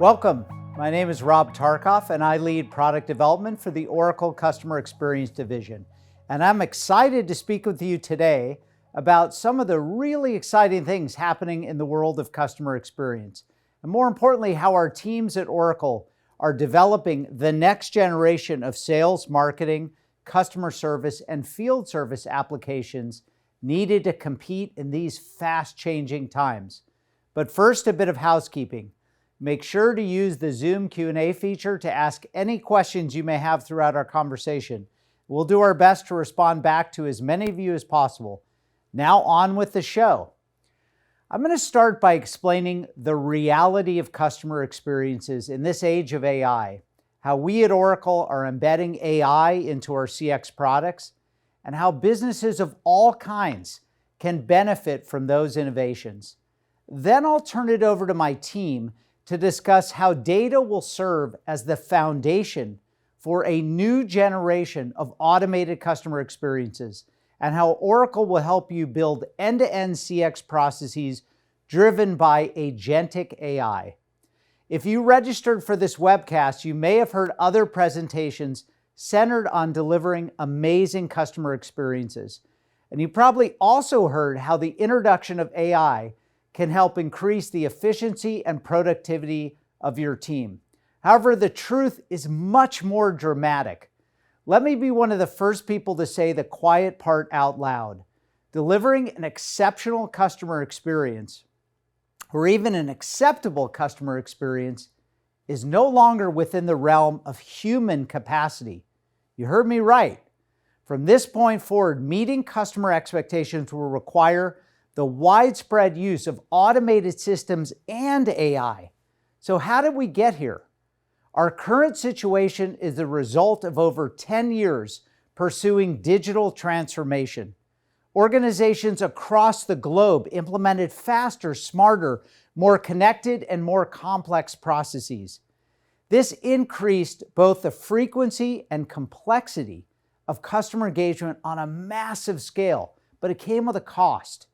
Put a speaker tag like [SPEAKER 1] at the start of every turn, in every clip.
[SPEAKER 1] Welcome. My name is Rob Tarkoff, and I lead product development for the Oracle Customer Experience Division. And I'm excited to speak with you today about some of the really exciting things happening in the world of customer experience. And more importantly, how our teams at Oracle are developing the next generation of sales, marketing, customer service, and field service applications needed to compete in these fast-changing times. But first, a bit of housekeeping. Make sure to use the Zoom Q&A feature to ask any questions you may have throughout our conversation. We'll do our best to respond back to as many of you as possible. Now on with the show. I'm going to start by explaining the reality of customer experiences in this age of AI, how we at Oracle are embedding AI into our CX products, and how businesses of all kinds can benefit from those innovations. Then I'll turn it over to my team to discuss how data will serve as the foundation for a new generation of automated customer experiences, and how Oracle will help you build end-to-end CX processes driven by agentic AI. If you registered for this webcast, you may have heard other presentations centered on delivering amazing customer experiences. And you probably also heard how the introduction of AI can help increase the efficiency and productivity of your team. However, the truth is much more dramatic. Let me be one of the first people to say the quiet part out loud. Delivering an exceptional customer experience, or even an acceptable customer experience, is no longer within the realm of human capacity. You heard me right. From this point forward, meeting customer expectations will require the widespread use of automated systems and AI. So how did we get here? Our current situation is the result of over 10 years pursuing digital transformation. Organizations across the globe implemented faster, smarter, more connected, and more complex processes. This increased both the frequency and complexity of customer engagement on a massive scale, but it came with a cost.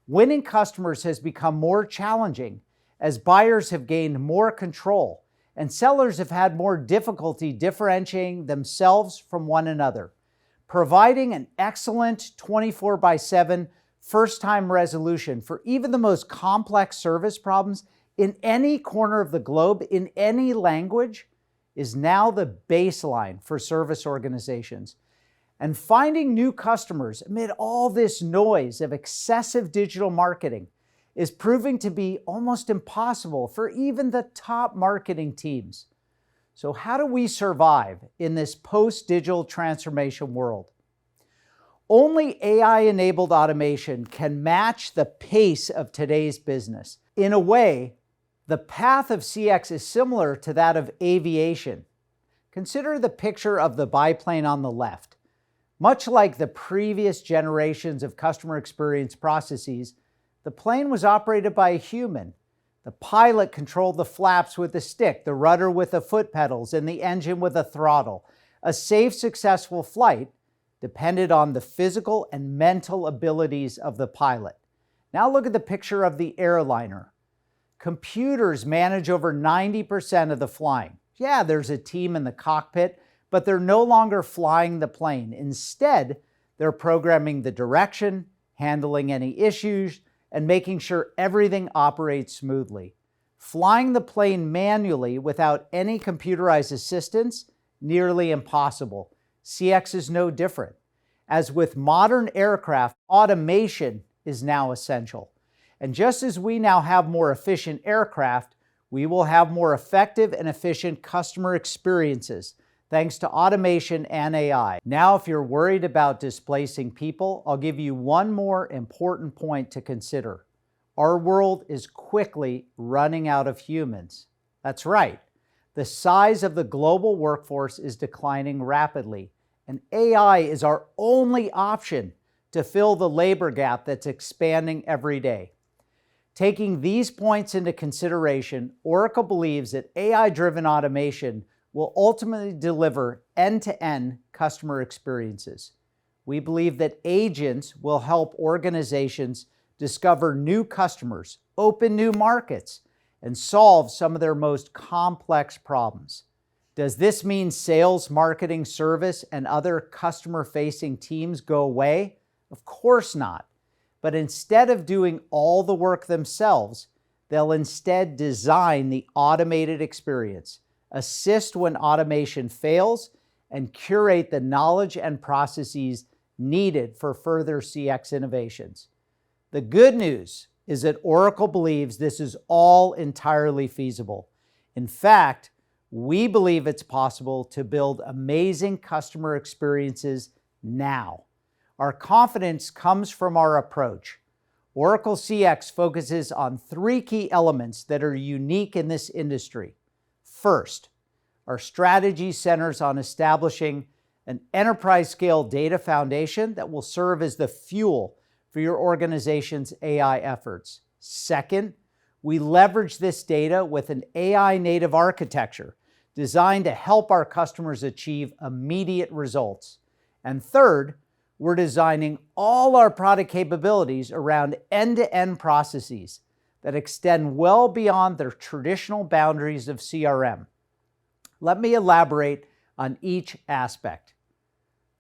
[SPEAKER 1] Winning customers has become more challenging as buyers have gained more control and sellers have had more difficulty differentiating themselves from one another. Providing an excellent 24/7 first-time resolution for even the most complex service problems in any corner of the globe, in any language, is now the baseline for service organizations. And finding new customers amid all this noise of excessive digital marketing is proving to be almost impossible for even the top marketing teams. So how do we survive in this post-digital transformation world? Only AI-enabled automation can match the pace of today's business. In a way, the path of CX is similar to that of aviation. Consider the picture of the biplane on the left. Much like the previous generations of customer experience processes, the plane was operated by a human. The pilot controlled the flaps with a stick, the rudder with the foot pedals, and the engine with a throttle. A safe, successful flight depended on the physical and mental abilities of the pilot. Now look at the picture of the airliner. Computers manage over 90% of the flying. Yeah, there's a team in the cockpit, but they're no longer flying the plane. Instead, they're programming the direction, handling any issues, and making sure everything operates smoothly. Flying the plane manually without any computerized assistance, nearly impossible. CX is no different. As with modern aircraft, automation is now essential. And just as we now have more efficient aircraft, we will have more effective and efficient customer experiences, thanks to automation and AI. Now, if you're worried about displacing people, I'll give you one more important point to consider. Our world is quickly running out of humans. That's right. The size of the global workforce is declining rapidly, and AI is our only option to fill the labor gap that's expanding every day. Taking these points into consideration, Oracle believes that AI-driven automation will ultimately deliver end-to-end customer experiences. We believe that agents will help organizations discover new customers, open new markets, and solve some of their most complex problems. Does this mean sales, marketing, service, and other customer-facing teams go away? Of course not. But instead of doing all the work themselves, they'll instead design the automated experience, assist when automation fails, and curate the knowledge and processes needed for further CX innovations. The good news is that Oracle believes this is all entirely feasible. In fact, we believe it's possible to build amazing customer experiences now. Our confidence comes from our approach. Oracle CX focuses on three key elements that are unique in this industry. First, our strategy centers on establishing an enterprise-scale data foundation that will serve as the fuel for your organization's AI efforts. Second, we leverage this data with an AI-native architecture designed to help our customers achieve immediate results. And third, we're designing all our product capabilities around end-to-end processes that extend well beyond the traditional boundaries of CRM. Let me elaborate on each aspect.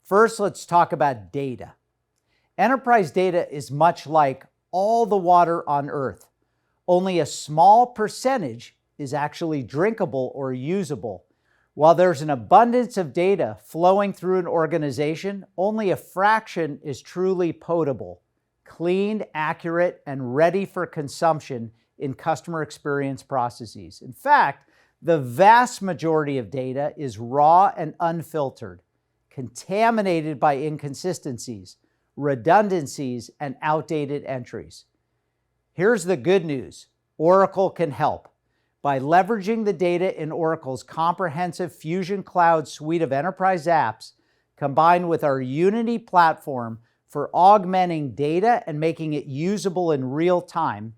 [SPEAKER 1] First, let's talk about data. Enterprise data is much like all the water on Earth. Only a small percentage is actually drinkable or usable. While there's an abundance of data flowing through an organization, only a fraction is truly potable, clean, accurate, and ready for consumption in customer experience processes. In fact, the vast majority of data is raw and unfiltered, contaminated by inconsistencies, redundancies, and outdated entries. Here's the good news. Oracle can help. By leveraging the data in Oracle's comprehensive Fusion Cloud suite of enterprise apps, combined with our Unity platform for augmenting data and making it usable in real time,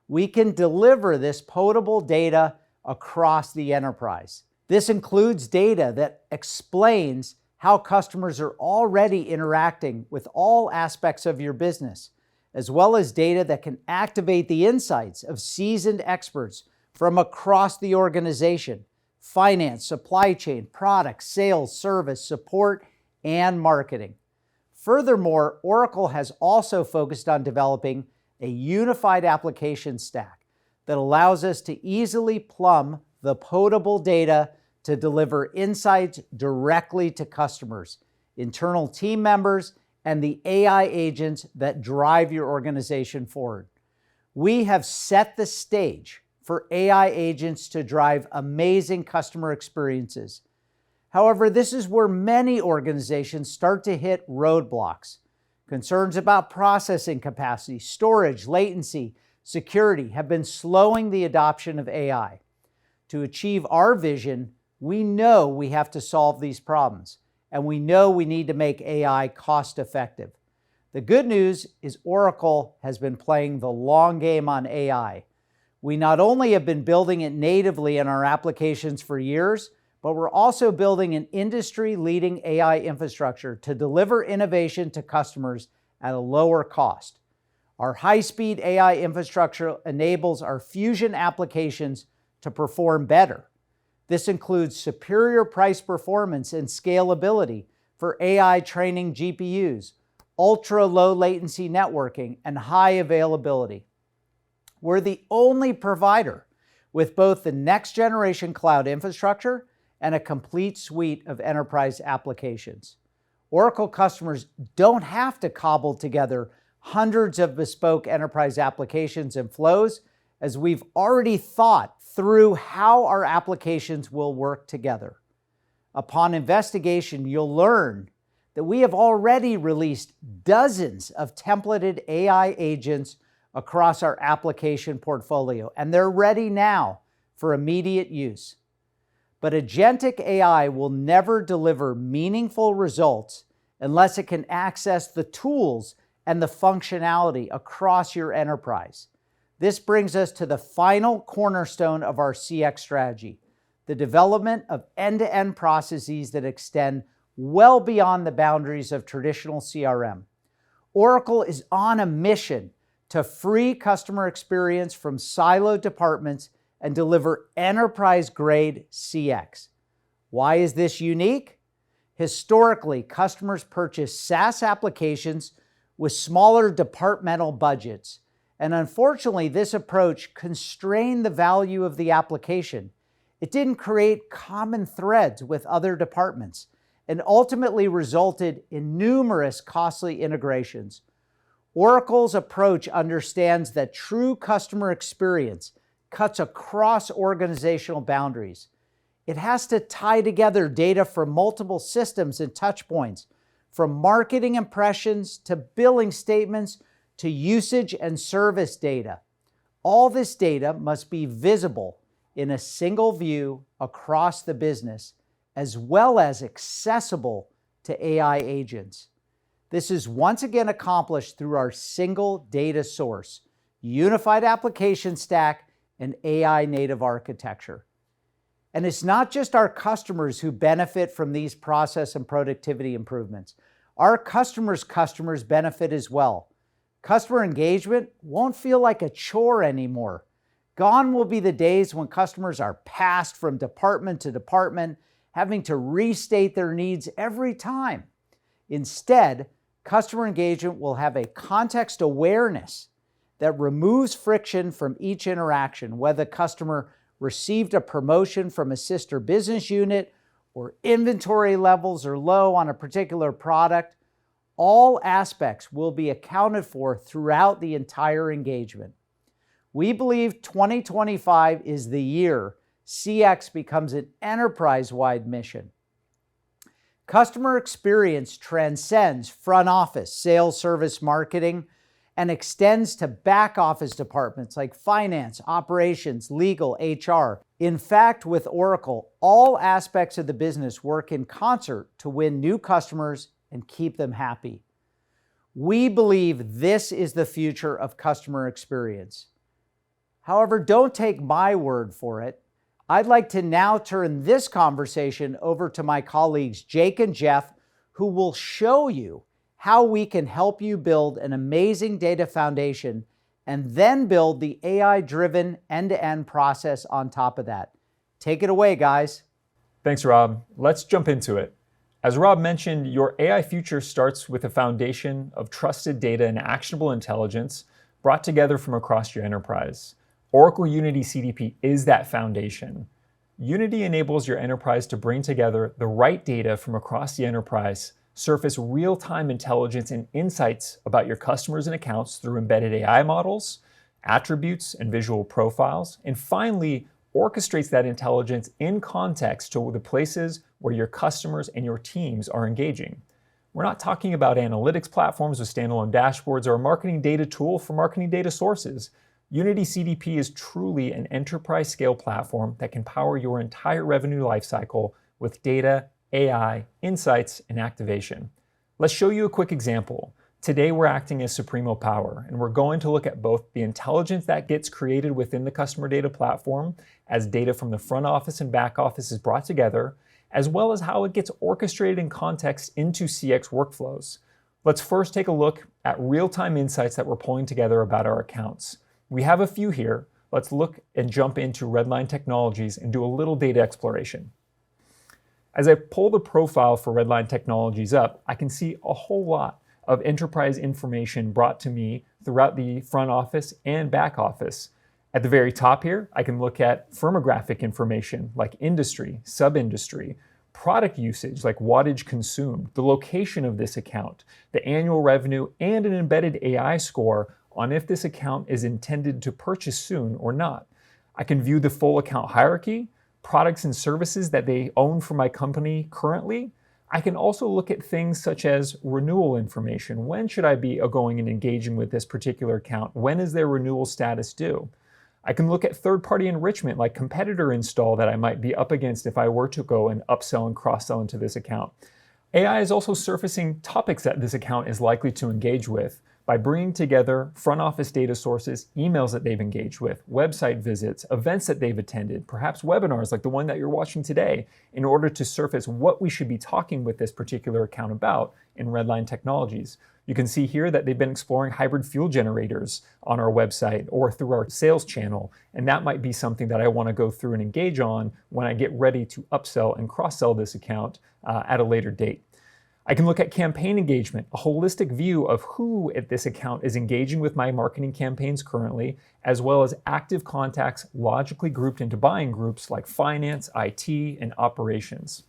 [SPEAKER 1] we can deliver this potable data across the enterprise. This includes data that explains how customers are already interacting with all aspects of your business, as well as data that can activate the insights of seasoned experts from across the organization: finance, supply chain, product, sales, service, support, and marketing. Furthermore, Oracle has also focused on developing a unified application stack that allows us to easily plumb the potable data to deliver insights directly to customers, internal team members, and the AI agents that drive your organization forward. We have set the stage for AI agents to drive amazing customer experiences. However, this is where many organizations start to hit roadblocks. Concerns about processing capacity, storage, latency, security have been slowing the adoption of AI. To achieve our vision, we know we have to solve these problems, and we know we need to make AI cost-effective. The good news is Oracle has been playing the long game on AI. We not only have been building it natively in our applications for years, but we're also building an industry-leading AI infrastructure to deliver innovation to customers at a lower cost. Our high-speed AI infrastructure enables our Fusion applications to perform better. This includes superior price performance and scalability for AI training GPUs, ultra-low latency networking, and high availability. We're the only provider with both the next-generation cloud infrastructure and a complete suite of enterprise applications. Oracle customers don't have to cobble together hundreds of bespoke enterprise applications and flows, as we've already thought through how our applications will work together. Upon investigation, you'll learn that we have already released dozens of templated AI agents across our application portfolio, and they're ready now for immediate use. But agentic AI will never deliver meaningful results unless it can access the tools and the functionality across your enterprise. This brings us to the final cornerstone of our CX strategy, the development of end-to-end processes that extend well beyond the boundaries of traditional CRM. Oracle is on a mission to free customer experience from siloed departments and deliver enterprise-grade CX. Why is this unique? Historically, customers purchase SaaS applications with smaller departmental budgets. And unfortunately, this approach constrained the value of the application. It didn't create common threads with other departments and ultimately resulted in numerous costly integrations. Oracle's approach understands that true customer experience cuts across organizational boundaries. It has to tie together data from multiple systems and touchpoints, from marketing impressions to billing statements to usage and service data. All this data must be visible in a single view across the business, as well as accessible to AI agents. This is once again accomplished through our single data source, unified application stack, and AI native architecture. And it's not just our customers who benefit from these process and productivity improvements. Our customers' customers benefit as well. Customer engagement won't feel like a chore anymore. Gone will be the days when customers are passed from department to department, having to restate their needs every time. Instead, customer engagement will have a context awareness that removes friction from each interaction, whether the customer received a promotion from a sister business unit or inventory levels are low on a particular product. All aspects will be accounted for throughout the entire engagement. We believe 2025 is the year CX becomes an enterprise-wide mission. Customer experience transcends front office, sales, service, marketing, and extends to back office departments like finance, operations, legal, HR. In fact, with Oracle, all aspects of the business work in concert to win new customers and keep them happy. We believe this is the future of customer experience. However, don't take my word for it. I'd like to now turn this conversation over to my colleagues Jake and Jeff, who will show you how we can help you build an amazing data foundation and then build the AI-driven end-to-end process on top of that. Take it away, guys.
[SPEAKER 2] Thanks, Rob. Let's jump into it. As Rob mentioned, your AI future starts with a foundation of trusted data and actionable intelligence brought together from across your enterprise. Oracle Unity CDP is that foundation. Unity enables your enterprise to bring together the right data from across the enterprise, surface real-time intelligence and insights about your customers and accounts through embedded AI models, attributes, and visual profiles, and finally, orchestrates that intelligence in context to the places where your customers and your teams are engaging. We're not talking about analytics platforms with standalone dashboards or a marketing data tool for marketing data sources. Unity CDP is truly an enterprise-scale platform that can power your entire revenue lifecycle with data, AI, insights, and activation. Let's show you a quick example. Today, we're acting as Supremo Power, and we're going to look at both the intelligence that gets created within the customer data platform as data from the front office and back office is brought together, as well as how it gets orchestrated in context into CX workflows. Let's first take a look at real-time insights that we're pulling together about our accounts. We have a few here. Let's look and jump into Redline Technologies and do a little data exploration. As I pull the profile for Redline Technologies up, I can see a whole lot of enterprise information brought to me throughout the front office and back office. At the very top here, I can look at firmographic information like industry, sub-industry, product usage like wattage consumed, the location of this account, the annual revenue, and an embedded AI score on if this account is intended to purchase soon or not. I can view the full account hierarchy, products and services that they own for my company currently. I can also look at things such as renewal information. When should I be going and engaging with this particular account? When is their renewal status due? I can look at third-party enrichment like competitor install that I might be up against if I were to go and upsell and cross-sell into this account. AI is also surfacing topics that this account is likely to engage with by bringing together front office data sources, emails that they've engaged with, website visits, events that they've attended, perhaps webinars like the one that you're watching today, in order to surface what we should be talking with this particular account about in Redline Technologies. You can see here that they've been exploring hybrid fuel generators on our website or through our sales channel, and that might be something that I want to go through and engage on when I get ready to upsell and cross-sell this account at a later date. I can look at campaign engagement, a holistic view of who at this account is engaging with my marketing campaigns currently, as well as active contacts logically grouped into buying groups like finance, IT, and operations.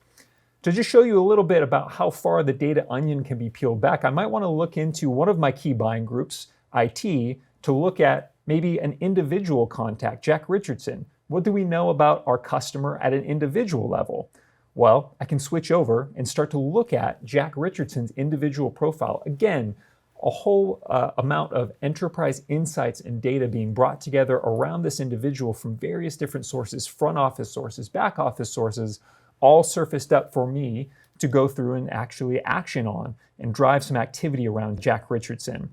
[SPEAKER 2] To just show you a little bit about how far the data onion can be peeled back, I might want to look into one of my key buying groups, IT, to look at maybe an individual contact, Jack Richardson. What do we know about our customer at an individual level? Well, I can switch over and start to look at Jack Richardson's individual profile. Again, a whole amount of enterprise insights and data being brought together around this individual from various different sources, front office sources, back office sources, all surfaced up for me to go through and actually action on and drive some activity around Jack Richardson.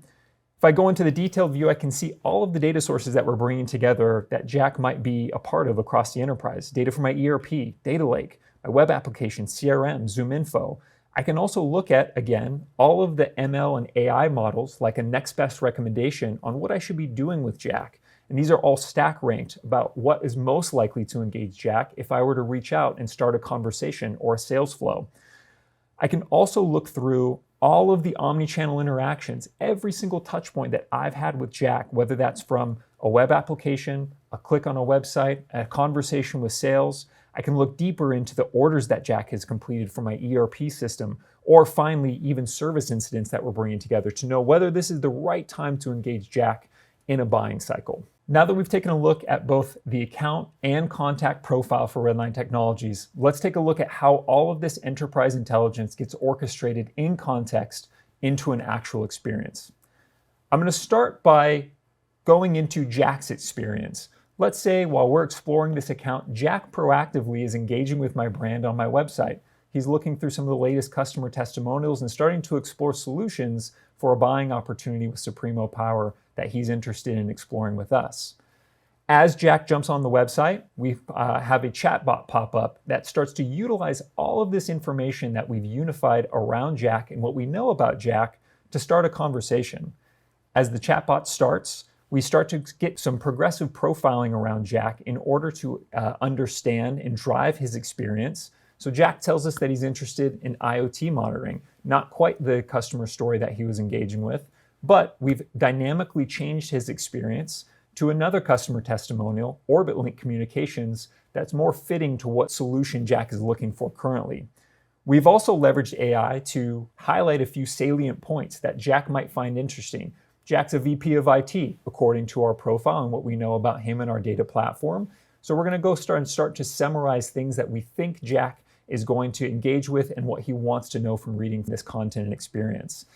[SPEAKER 2] If I go into the detailed view, I can see all of the data sources that we're bringing together that Jack might be a part of across the enterprise. Data from my ERP, data lake, my web application, CRM, Zoom Info. I can also look at, again, all of the ML and AI models like a next best recommendation on what I should be doing with Jack. And these are all stack ranked about what is most likely to engage Jack if I were to reach out and start a conversation or a sales flow. I can also look through all of the omni-channel interactions, every single touch point that I've had with Jack, whether that's from a web application, a click on a website, a conversation with sales. I can look deeper into the orders that Jack has completed for my ERP system, or finally, even service incidents that we're bringing together to know whether this is the right time to engage Jack in a buying cycle. Now that we've taken a look at both the account and contact profile for Redline Technologies, let's take a look at how all of this enterprise intelligence gets orchestrated in context into an actual experience. I'm going to start by going into Jack's experience. Let's say while we're exploring this account, Jack proactively is engaging with my brand on my website. He's looking through some of the latest customer testimonials and starting to explore solutions for a buying opportunity with Supremo Power that he's interested in exploring with us. As Jack jumps on the website, we have a chatbot pop up that starts to utilize all of this information that we've unified around Jack and what we know about Jack to start a conversation. As the chatbot starts, we start to get some progressive profiling around Jack in order to understand and drive his experience. So Jack tells us that he's interested in IoT monitoring, not quite the customer story that he was engaging with, but we've dynamically changed his experience to another customer testimonial, OrbitLink Communications, that's more fitting to what solution Jack is looking for currently. We've also leveraged AI to highlight a few salient points that Jack might find interesting. Jack's a VP of IT, according to our profile and what we know about him and our data platform. So we're going to go start to summarize things that we think Jack is going to engage with and what he wants to know from reading this content and experience.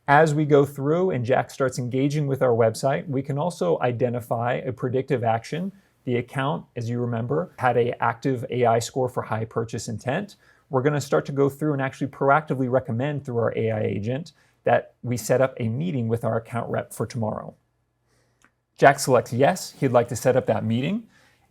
[SPEAKER 2] As we go through and Jack starts engaging with our website, we can also identify a predictive action. The account, as you remember, had an active AI score for high purchase intent. We're going to start to go through and actually proactively recommend through our AI agent that we set up a meeting with our account rep for tomorrow. Jack selects yes, he'd like to set up that meeting.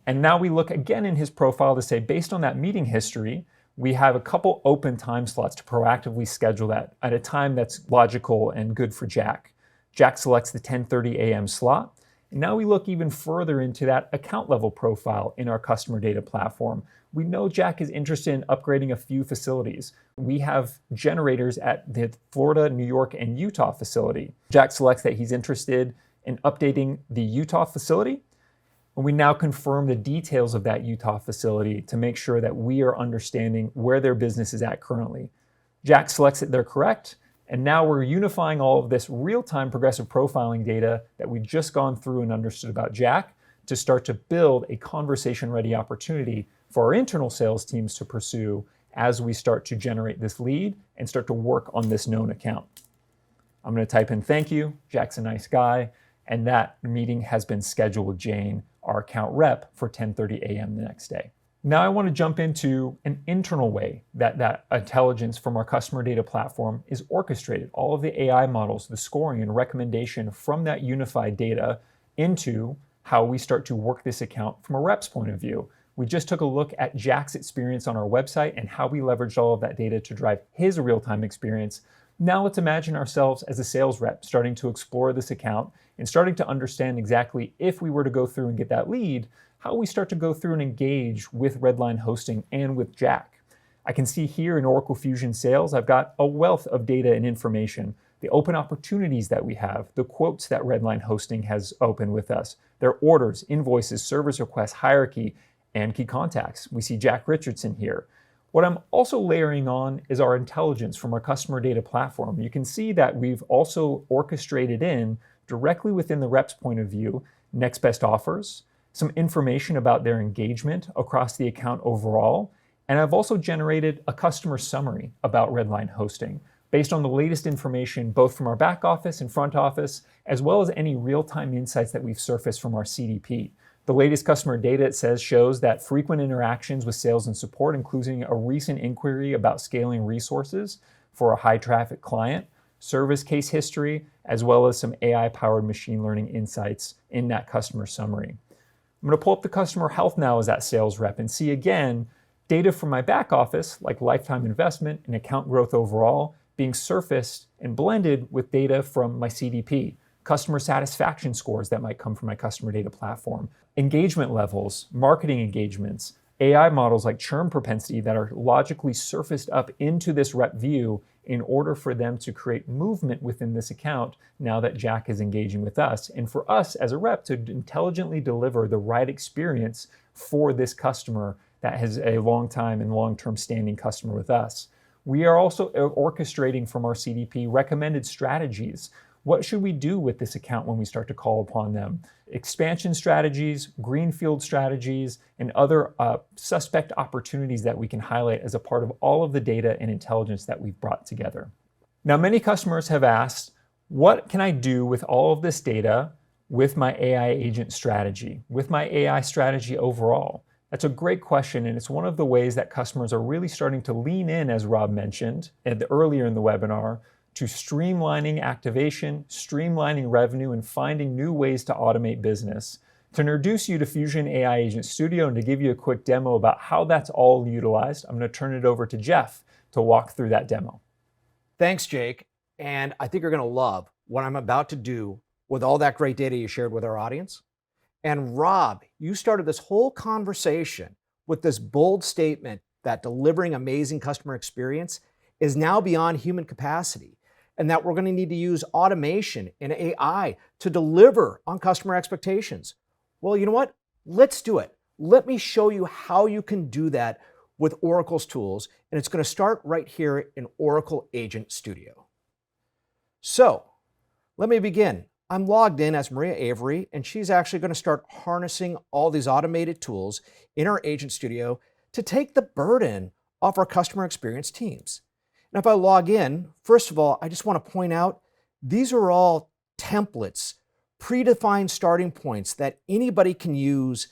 [SPEAKER 2] And now we look again in his profile to say, based on that meeting history, we have a couple open time slots to proactively schedule that at a time that's logical and good for Jack. Jack selects the 10:30 a.m. slot. And now we look even further into that account level profile in our customer data platform. We know Jack is interested in upgrading a few facilities. We have generators at the Florida, New York, and Utah facility. Jack selects that he's interested in updating the Utah facility. And we now confirm the details of that Utah facility to make sure that we are understanding where their business is at currently. Jack selects that they're correct, and now we're unifying all of this real-time progressive profiling data that we've just gone through and understood about Jack to start to build a conversation-ready opportunity for our internal sales teams to pursue as we start to generate this lead and start to work on this known account. I'm going to type in thank you, Jack's a nice guy, and that meeting has been scheduled with Jane, our account rep, for 10:30 a.m. the next day. Now I want to jump into an internal way that intelligence from our customer data platform is orchestrated. All of the AI models, the scoring and recommendation from that unified data into how we start to work this account from a rep's point of view. We just took a look at Jack's experience on our website and how we leveraged all of that data to drive his real-time experience. Now let's imagine ourselves as a sales rep starting to explore this account and starting to understand exactly, if we were to go through and get that lead, how we start to go through and engage with Redline Hosting and with Jack. I can see here in Oracle Fusion Sales, I've got a wealth of data and information, the open opportunities that we have, the quotes that Redline Hosting has open with us, their orders, invoices, service requests, hierarchy, and key contacts. We see Jack Richardson here. What I'm also layering on is our intelligence from our customer data platform. You can see that we've also orchestrated in, directly within the rep's point of view, next best offers, some information about their engagement across the account overall, and I've also generated a customer summary about Redline Hosting based on the latest information both from our back office and front office, as well as any real-time insights that we've surfaced from our CDP. The latest customer data, it says, shows that frequent interactions with sales and support, including a recent inquiry about scaling resources for a high-traffic client, service case history, as well as some AI-powered machine learning insights in that customer summary. I'm going to pull up the customer health now as that sales rep and see again data from my back office, like lifetime investment and account growth overall, being surfaced and blended with data from my CDP, customer satisfaction scores that might come from my customer data platform, engagement levels, marketing engagements, AI models like churn propensity that are logically surfaced up into this rep view in order for them to create movement within this account now that Jack is engaging with us, and for us as a rep to intelligently deliver the right experience for this customer that has a long time and long-term standing customer with us. We are also orchestrating from our CDP recommended strategies. What should we do with this account when we start to call upon them? Expansion strategies, greenfield strategies, and other suspect opportunities that we can highlight as a part of all of the data and intelligence that we've brought together. Now, many customers have asked, what can I do with all of this data with my AI agent strategy, with my AI strategy overall? That's a great question, and it's one of the ways that customers are really starting to lean in, as Rob mentioned earlier in the webinar, to streamlining activation, streamlining revenue, and finding new ways to automate business. To introduce you to Fusion AI Agent Studio and to give you a quick demo about how that's all utilized, I'm going to turn it over to Jeff to walk through that demo.
[SPEAKER 3] Thanks, Jake. And I think you're going to love what I'm about to do with all that great data you shared with our audience. And Rob, you started this whole conversation with this bold statement that delivering amazing customer experience is now beyond human capacity, and that we're going to need to use automation and AI to deliver on customer expectations. Well, you know what? Let's do it. Let me show you how you can do that with Oracle's tools, and it's going to start right here in Oracle Agent Studio. So let me begin. I'm logged in as Maria Avery, and she's actually going to start harnessing all these automated tools in our Agent Studio to take the burden off our customer experience teams. And if I log in, first of all, I just want to point out, these are all templates, predefined starting points that anybody can use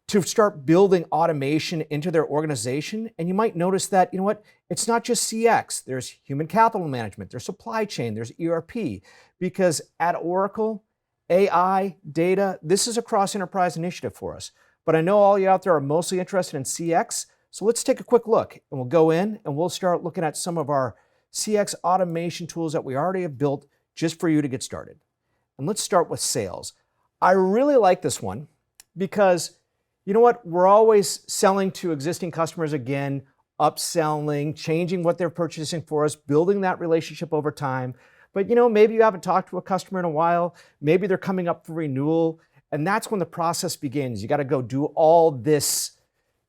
[SPEAKER 3] to start building automation into their organization. And you might notice that, you know what, it's not just CX, there's human capital management, there's supply chain, there's ERP, because at Oracle, AI, data, this is a cross-enterprise initiative for us. But I know all you out there are mostly interested in CX, so let's take a quick look, and we'll go in and we'll start looking at some of our CX automation tools that we already have built just for you to get started. And let's start with sales. I really like this one because, you know what, we're always selling to existing customers again, upselling, changing what they're purchasing for us, building that relationship over time. But you know, maybe you haven't talked to a customer in a while, maybe they're coming up for renewal, and that's when the process begins. You got to go do all this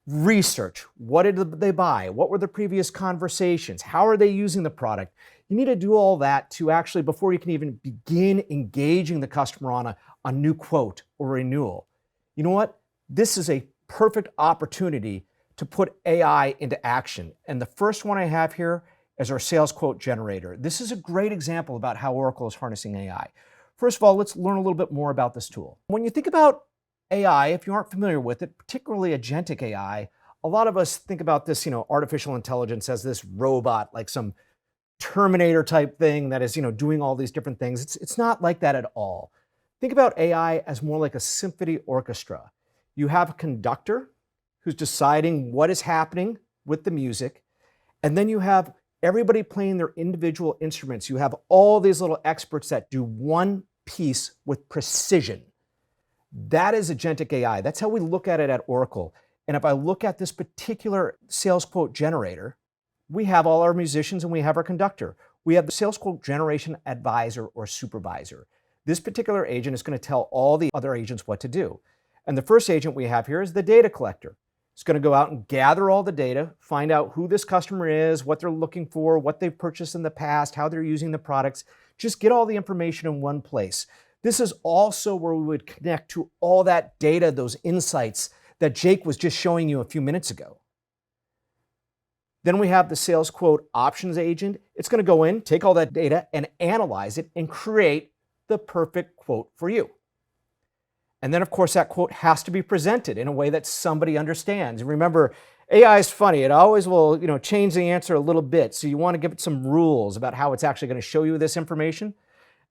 [SPEAKER 3] research. What did they buy? What were the previous conversations? How are they using the product? You need to do all that to actually, before you can even begin engaging the customer on a new quote or renewal. You know what? This is a perfect opportunity to put AI into action. And the first one I have here is our sales quote generator. This is a great example about how Oracle is harnessing AI. First of all, let's learn a little bit more about this tool. When you think about AI, if you aren't familiar with it, particularly agentic AI, a lot of us think about this, you know, artificial intelligence as this robot, like some Terminator type thing that is, you know, doing all these different things. It's not like that at all. Think about AI as more like a symphony orchestra. You have a conductor who's deciding what is happening with the music. And then you have everybody playing their individual instruments. You have all these little experts that do one piece with precision. That is agentic AI. That's how we look at it at Oracle. And if I look at this particular sales quote generator, we have all our musicians and we have our conductor. We have the sales quote generation advisor or supervisor. This particular agent is going to tell all the other agents what to do. And the first agent we have here is the data collector. It's going to go out and gather all the data, find out who this customer is, what they're looking for, what they've purchased in the past, how they're using the products. Just get all the information in one place. This is also where we would connect to all that data, those insights that Jake was just showing you a few minutes ago. Then we have the sales quote options agent. It's going to go in, take all that data and analyze it and create the perfect quote for you. And then of course that quote has to be presented in a way that somebody understands. And remember, AI is funny. It always will, change the answer a little bit. So you want to give it some rules about how it's actually going to show you this information.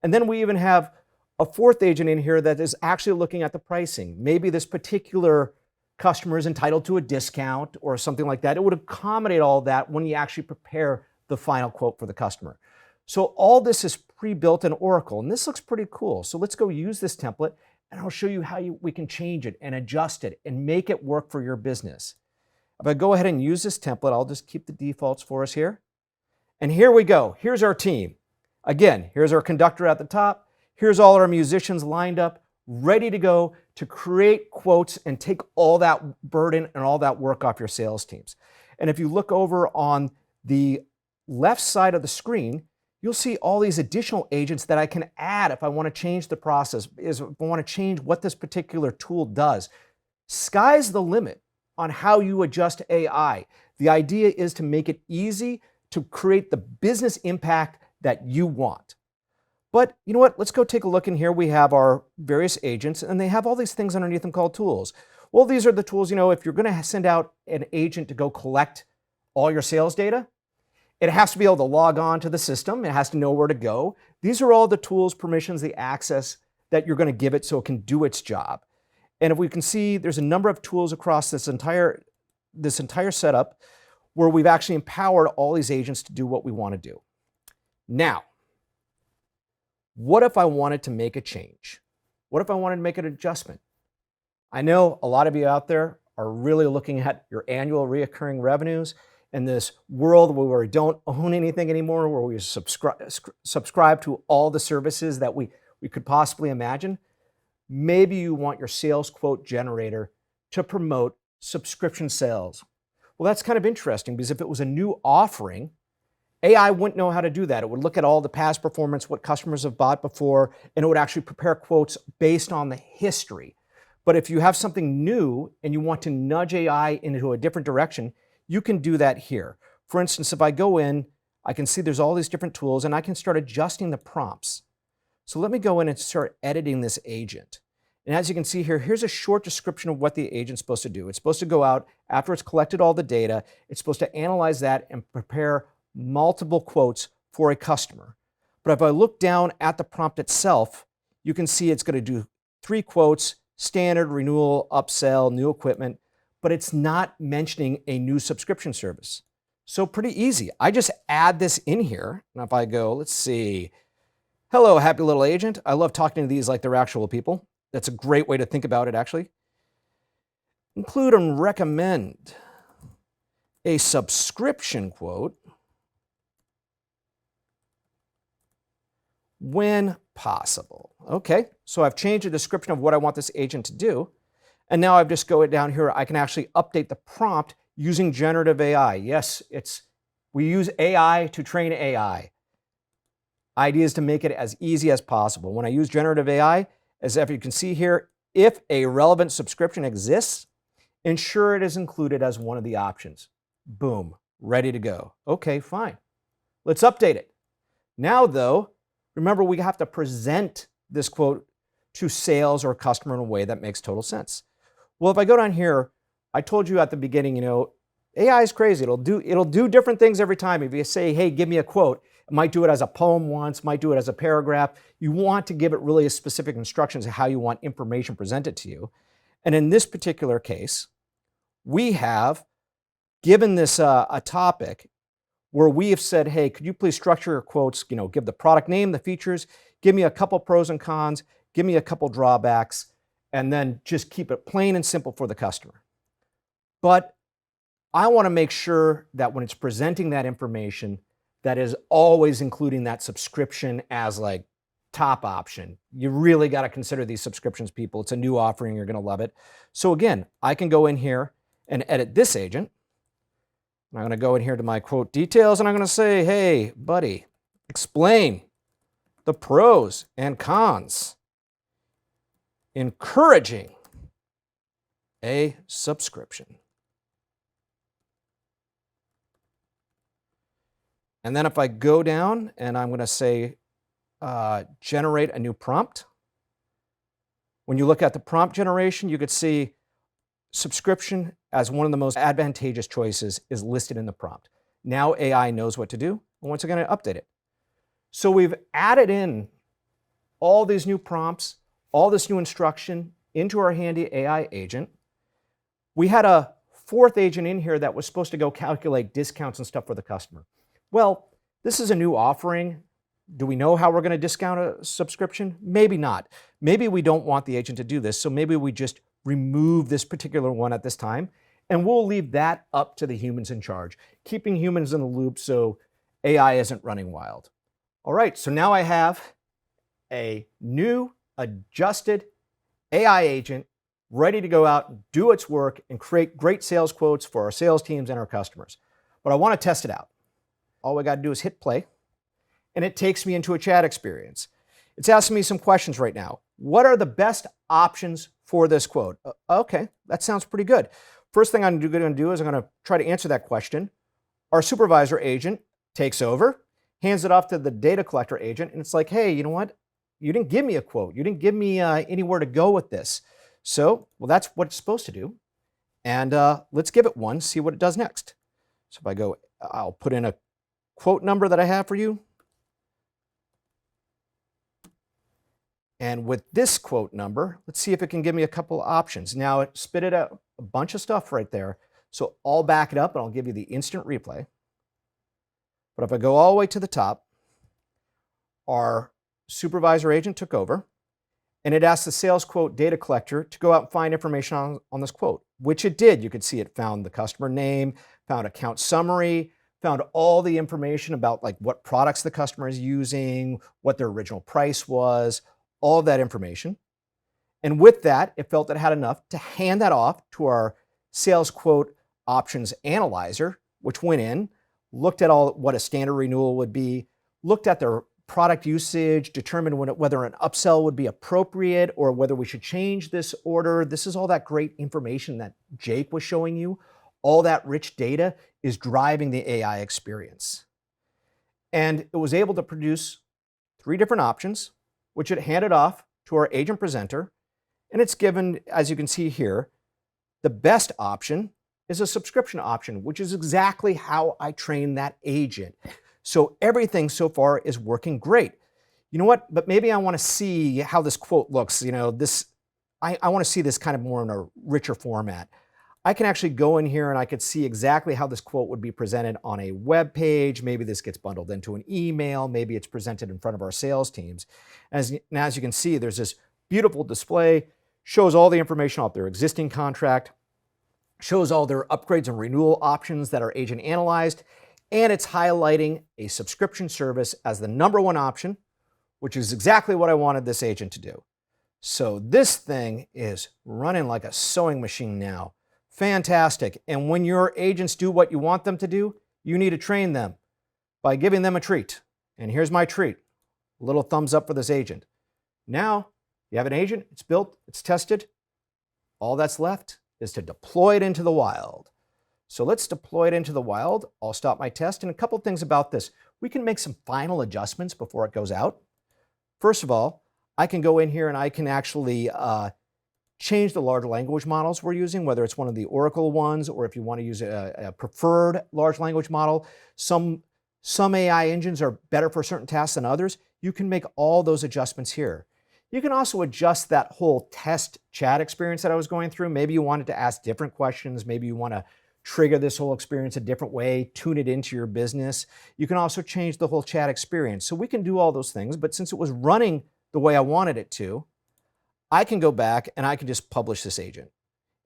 [SPEAKER 3] And then we even have a fourth agent in here that is actually looking at the pricing. Maybe this particular customer is entitled to a discount or something like that. It would accommodate all that when you actually prepare the final quote for the customer. So all this is pre-built in Oracle, and this looks pretty cool. So let's go use this template, and I'll show you how we can change it and adjust it and make it work for your business. If I go ahead and use this template, I'll just keep the defaults for us here. And here we go. Here's our team. Again, here's our conductor at the top. Here's all our musicians lined up, ready to go to create quotes and take all that burden and all that work off your sales teams. And if you look over on the left side of the screen, you'll see all these additional agents that I can add if I want to change the process, if I want to change what this particular tool does. Sky's the limit on how you adjust AI. The idea is to make it easy to create the business impact that you want. But you know what? Let's go take a look in here. We have our various agents, and they have all these things underneath them called tools. Well, these are the tools, if you're going to send out an agent to go collect all your sales data, it has to be able to log on to the system. It has to know where to go. These are all the tools, permissions, the access that you're going to give it so it can do its job. And if we can see, there's a number of tools across this entire setup where we've actually empowered all these agents to do what we want to do. Now, what if I wanted to make a change? What if I wanted to make an adjustment? I know a lot of you out there are really looking at your annual recurring revenues in this world where we don't own anything anymore, where we subscribe to all the services that we could possibly imagine. Maybe you want your sales quote generator to promote subscription sales. Well, that's kind of interesting because if it was a new offering, AI wouldn't know how to do that. It would look at all the past performance, what customers have bought before, and it would actually prepare quotes based on the history. But if you have something new and you want to nudge AI into a different direction, you can do that here. For instance, if I go in, I can see there's all these different tools and I can start adjusting the prompts. So let me go in and start editing this agent. And as you can see here, here's a short description of what the agent's supposed to do. It's supposed to go out after it's collected all the data. It's supposed to analyze that and prepare multiple quotes for a customer. But if I look down at the prompt itself, you can see it's going to do 3 quotes: standard, renewal, upsell, new equipment, but it's not mentioning a new subscription service. So pretty easy. I just add this in here. And if I go, let's see, hello, happy little agent. I love talking to these like they're actual people. That's a great way to think about it, actually. Include and recommend a subscription quote when possible. Okay, so I've changed the description of what I want this agent to do. And now I've just go down here. I can actually update the prompt using generative AI. Yes, we use AI to train AI. Idea is to make it as easy as possible. When I use generative AI, as if you can see here, if a relevant subscription exists, ensure it is included as one of the options. Boom, ready to go. Okay, fine. Let's update it. Now though, remember we have to present this quote to sales or customer in a way that makes total sense. Well, if I go down here, I told you at the beginning, AI is crazy. It'll do different things every time. If you say, hey, give me a quote, it might do it as a poem once, might do it as a paragraph. You want to give it really specific instructions of how you want information presented to you. And in this particular case, we have given this a topic where we have said, hey, could you please structure your quotes, give the product name, the features, give me a couple pros and cons, give me a couple drawbacks, and then just keep it plain and simple for the customer. But I want to make sure that when it's presenting that information, that is always including that subscription as like top option. You really got to consider these subscriptions, people. It's a new offering. You're going to love it. So again, I can go in here and edit this agent. I'm going to go in here to my quote details, and I'm going to say, hey, buddy, explain the pros and cons encouraging a subscription. And then if I go down and I'm going to say, generate a new prompt. When you look at the prompt generation, you could see subscription as one of the most advantageous choices is listed in the prompt. Now AI knows what to do, and once again, I update it. So we've added in all these new prompts, all this new instruction into our handy AI agent. We had a fourth agent in here that was supposed to go calculate discounts and stuff for the customer. Well, this is a new offering. Do we know how we're going to discount a subscription? Maybe not. Maybe we don't want the agent to do this, so maybe we just remove this particular one at this time, and we'll leave that up to the humans in charge, keeping humans in the loop so AI isn't running wild. All right, so now I have a new adjusted AI agent ready to go out and do its work and create great sales quotes for our sales teams and our customers. But I want to test it out. All we got to do is hit play, and it takes me into a chat experience. It's asking me some questions right now. What are the best options for this quote? Okay, that sounds pretty good. First thing I'm going to do is I'm going to try to answer that question. Our supervisor agent takes over, hands it off to the data collector agent, and it's like, hey, you know what? You didn't give me a quote. You didn't give me anywhere to go with this. So, well, that's what it's supposed to do. And let's give it one, see what it does next. So if I go, I'll put in a quote number that I have for you. And with this quote number, let's see if it can give me a couple of options. Now it spit it out a bunch of stuff right there. So I'll back it up and I'll give you the instant replay. But if I go all the way to the top, our supervisor agent took over, and it asked the sales quote data collector to go out and find information on this quote, which it did. You could see it found the customer name, found account summary, found all the information about like what products the customer is using, what their original price was, all of that information. And with that, it felt it had enough to hand that off to our sales quote options analyzer, which went in, looked at all what a standard renewal would be, looked at their product usage, determined whether an upsell would be appropriate or whether we should change this order. This is all that great information that Jake was showing you. All that rich data is driving the AI experience. And it was able to produce 3 different options, which it handed off to our agent presenter. And it's given, as you can see here, the best option is a subscription option, which is exactly how I trained that agent. So everything so far is working great. You know what? But maybe I want to see how this quote looks. I want to see this kind of more in a richer format. I can actually go in here and I could see exactly how this quote would be presented on a web page. Maybe this gets bundled into an email. Maybe it's presented in front of our sales teams. As you can see, there's this beautiful display, shows all the information off their existing contract, shows all their upgrades and renewal options that our agent analyzed, and it's highlighting a subscription service as the #1 option, which is exactly what I wanted this agent to do. So this thing is running like a sewing machine now. Fantastic. And when your agents do what you want them to do, you need to train them by giving them a treat. And here's my treat. A little thumbs up for this agent. Now you have an agent, it's built, it's tested. All that's left is to deploy it into the wild. So let's deploy it into the wild. I'll stop my test. And a couple things about this. We can make some final adjustments before it goes out. First of all, I can go in here and I can actually change the large language models we're using, whether it's one of the Oracle ones or if you want to use a preferred large language model. Some AI engines are better for certain tasks than others. You can make all those adjustments here. You can also adjust that whole test chat experience that I was going through. Maybe you wanted to ask different questions. Maybe you want to trigger this whole experience a different way, tune it into your business. You can also change the whole chat experience. So we can do all those things, but since it was running the way I wanted it to, I can go back and I can just publish this agent.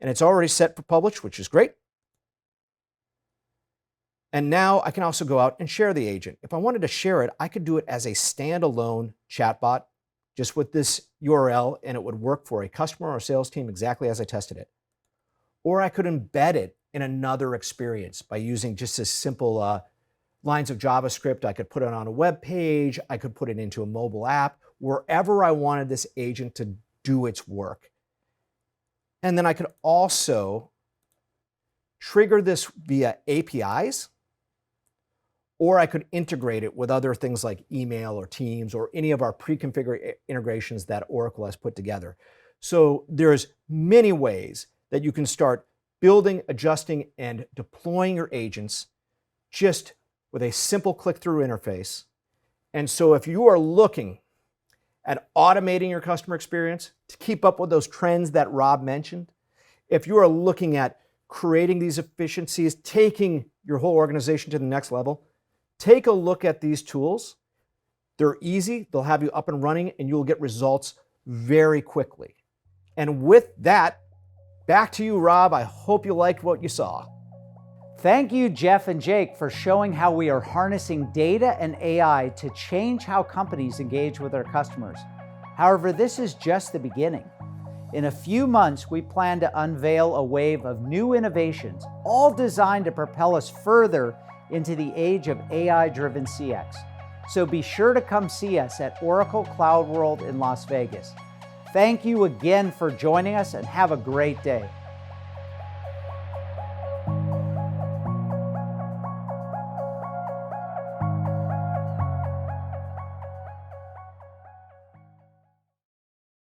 [SPEAKER 3] And it's already set for publish, which is great. And now I can also go out and share the agent. If I wanted to share it, I could do it as a standalone chatbot, just with this URL, and it would work for a customer or sales team exactly as I tested it. Or I could embed it in another experience by using just as simple lines of JavaScript. I could put it on a web page. I could put it into a mobile app, wherever I wanted this agent to do its work. And then I could also trigger this via APIs, or I could integrate it with other things like email or Teams or any of our pre-configured integrations that Oracle has put together. So there's many ways that you can start building, adjusting, and deploying your agents just with a simple click-through interface. And so if you are looking at automating your customer experience to keep up with those trends that Rob mentioned, if you are looking at creating these efficiencies, taking your whole organization to the next level, take a look at these tools. They're easy, they'll have you up and running, and you'll get results very quickly. And with that, back to you, Rob. I hope you liked what you saw.
[SPEAKER 1] Thank you, Jeff and Jake, for showing how we are harnessing data and AI to change how companies engage with their customers. However, this is just the beginning. In a few months, we plan to unveil a wave of new innovations, all designed to propel us further into the age of AI-driven CX. So be sure to come see us at Oracle Cloud World in Las Vegas. Thank you again for joining us, and have a great day.